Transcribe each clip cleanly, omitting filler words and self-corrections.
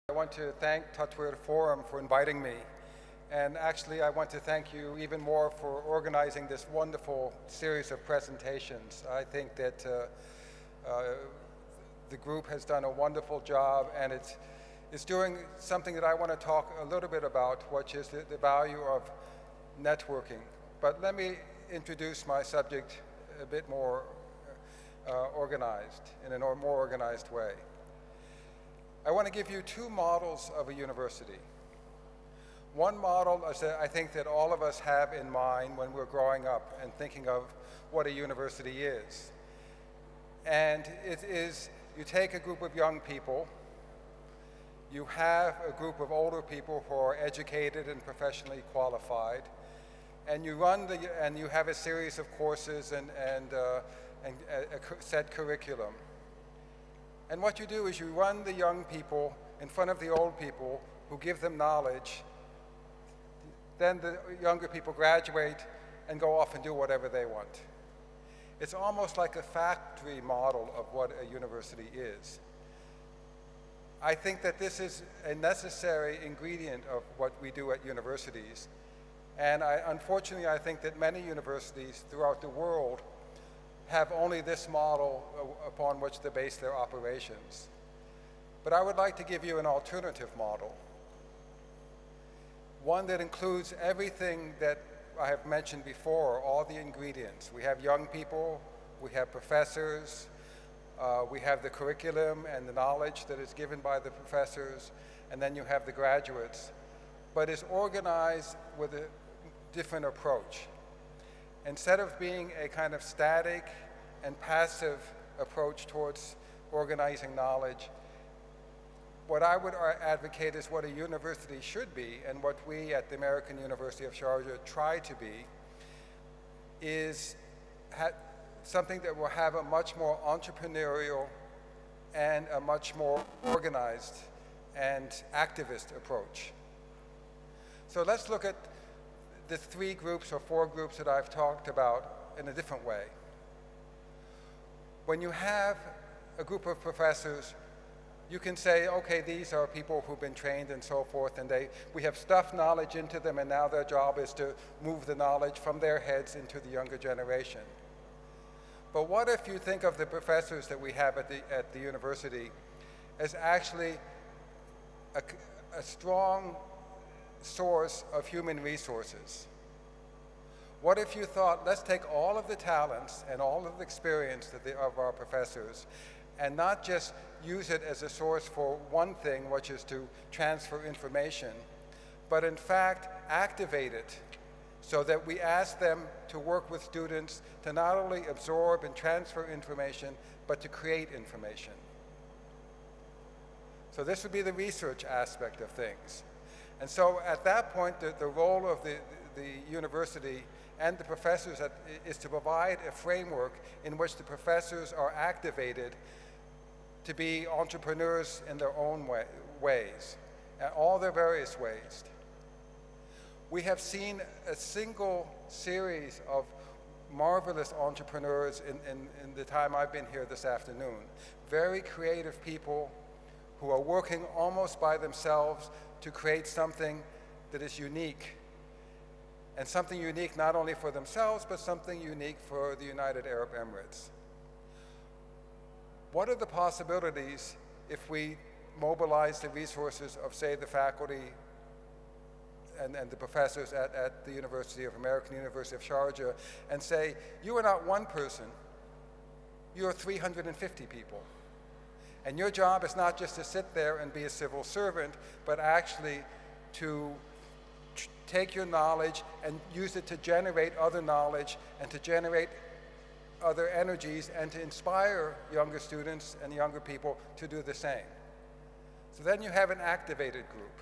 I want to thank Tatweer Forum for inviting me. And actually, I want to thank you even more for organizing this wonderful series of presentations. I think that the group has done a wonderful job, and it's doing something that I want to talk a little bit about, which is the value of networking. But let me introduce my subject a bit more organized, in a more organized way. I want to give you two models of a university. One model is that I think that all of us have in mind when we're growing up and thinking of what a university is. And it is, you take a group of young people, you have a group of older people who are educated and professionally qualified, and you have a series of courses and a set curriculum. And what you do is you run the young people in front of the old people who give them knowledge. Then the younger people graduate and go off and do whatever they want. It's almost like a factory model of what a university is. I think that this is a necessary ingredient of what we do at universities. And unfortunately, I think that many universities throughout the world have only this model upon which to base their operations. But I would like to give you an alternative model, one that includes everything that I have mentioned before, all the ingredients. We have young people, we have professors, we have the curriculum and the knowledge that is given by the professors, and then you have the graduates, but it's organized with a different approach. Instead of being a kind of static and passive approach towards organizing knowledge, what I would advocate is what a university should be, and what we at the American University of Sharjah try to be, is something that will have a much more entrepreneurial and a much more organized and activist approach. So let's look at the three groups or four groups that I've talked about in a different way. When you have a group of professors, you can say, okay, these are people who've been trained and so forth, and we have stuffed knowledge into them, and now their job is to move the knowledge from their heads into the younger generation. But what if you think of the professors that we have at the university as actually a strong source of human resources? What if you thought, let's take all of the talents and all of the experience of our professors and not just use it as a source for one thing, which is to transfer information, but in fact activate it so that we ask them to work with students to not only absorb and transfer information, but to create information. So this would be the research aspect of things. And so at that point, the role of the university and the professors is to provide a framework in which the professors are activated to be entrepreneurs in their own ways, and all their various ways. We have seen a single series of marvelous entrepreneurs in the time I've been here this afternoon. Very creative people who are working almost by themselves to create something that is unique, and something unique not only for themselves, but something unique for the United Arab Emirates. What are the possibilities if we mobilize the resources of, say, the faculty and the professors at the American University of Sharjah, and say, you are not one person, you are 350 people. And your job is not just to sit there and be a civil servant, but actually to take your knowledge and use it to generate other knowledge and to generate other energies and to inspire younger students and younger people to do the same. So then you have an activated group.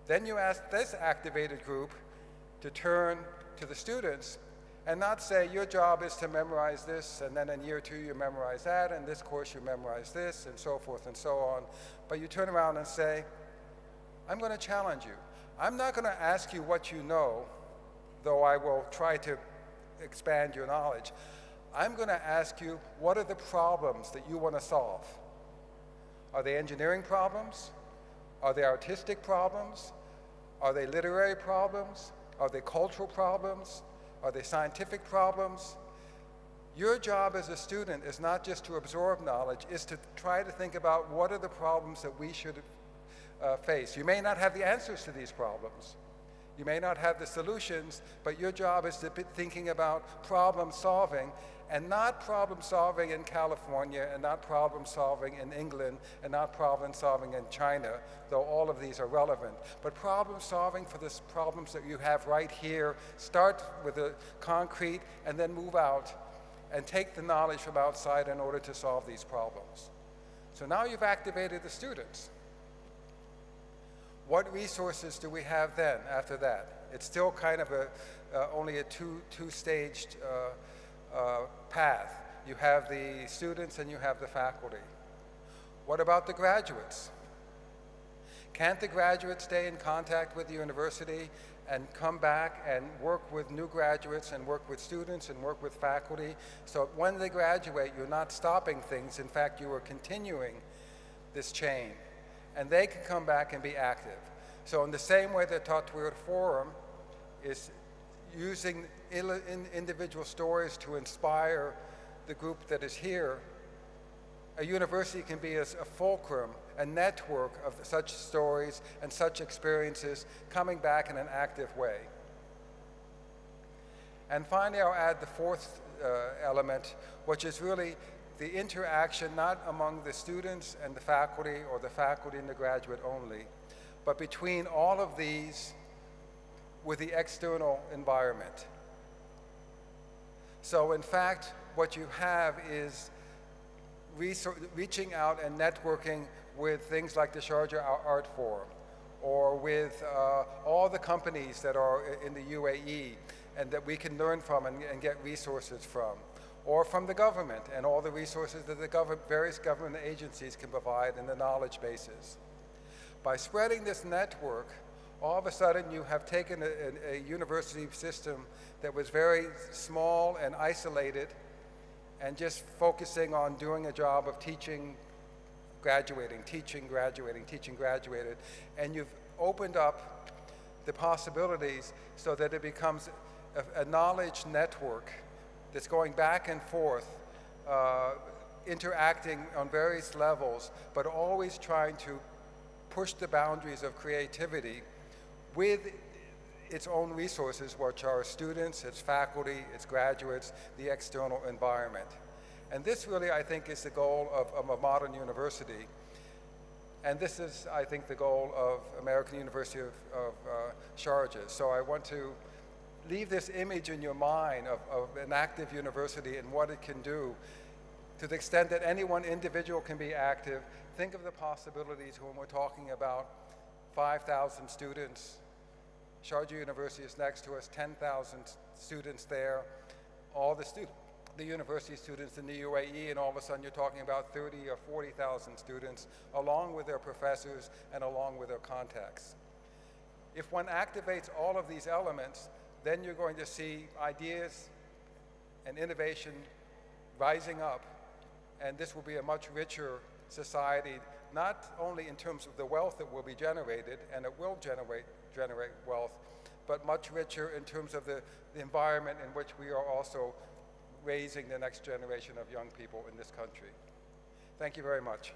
Then you ask this activated group to turn to the students and not say, your job is to memorize this, and then in year two you memorize that, and this course you memorize this, and so forth and so on. But you turn around and say, I'm going to challenge you. I'm not going to ask you what you know, though I will try to expand your knowledge. I'm going to ask you, what are the problems that you want to solve? Are they engineering problems? Are they artistic problems? Are they literary problems? Are they cultural problems? Are they scientific problems? Your job as a student is not just to absorb knowledge, is to try to think about what are the problems that we should face. You may not have the answers to these problems. You may not have the solutions, but your job is to be thinking about problem solving, and not problem solving in California, and not problem solving in England, and not problem solving in China, though all of these are relevant. But problem solving for the problems that you have right here, start with the concrete and then move out and take the knowledge from outside in order to solve these problems. So now you've activated the students. What resources do we have then after that? It's still kind of only a two-staged path. You have the students and you have the faculty. What about the graduates? Can't the graduates stay in contact with the university and come back and work with new graduates and work with students and work with faculty? So when they graduate, you're not stopping things. In fact, you are continuing this chain. And they can come back and be active. So in the same way that Tatweer Forum is using individual stories to inspire the group that is here, a university can be as a fulcrum, a network of such stories and such experiences coming back in an active way. And finally, I'll add the fourth element, which is really the interaction not among the students and the faculty or the faculty and the graduate only, but between all of these with the external environment. So in fact, what you have is reaching out and networking with things like the Sharjah Art Forum, or with all the companies that are in the UAE and that we can learn from and get resources from, or from the government and all the resources that the various government agencies can provide in the knowledge bases. By spreading this network, all of a sudden you have taken a university system that was very small and isolated and just focusing on doing a job of teaching, graduating, teaching, graduating, teaching, graduated, and you've opened up the possibilities so that it becomes a knowledge network that's going back and forth, interacting on various levels, but always trying to push the boundaries of creativity with its own resources, which are students, its faculty, its graduates, the external environment. And this really, I think, is the goal of a modern university. And this is, I think, the goal of American University of Sharjah. So I want to leave this image in your mind of an active university and what it can do. To the extent that any one individual can be active, think of the possibilities when we're talking about 5,000 students. Sharjah University is next to us, 10,000 students there, all the university students in the UAE, and all of a sudden you're talking about 30 or 40,000 students, along with their professors and along with their contacts. If one activates all of these elements, then you're going to see ideas and innovation rising up, and this will be a much richer society, not only in terms of the wealth that will be generated, and it will generate wealth, but much richer in terms of the environment in which we are also raising the next generation of young people in this country. Thank you very much.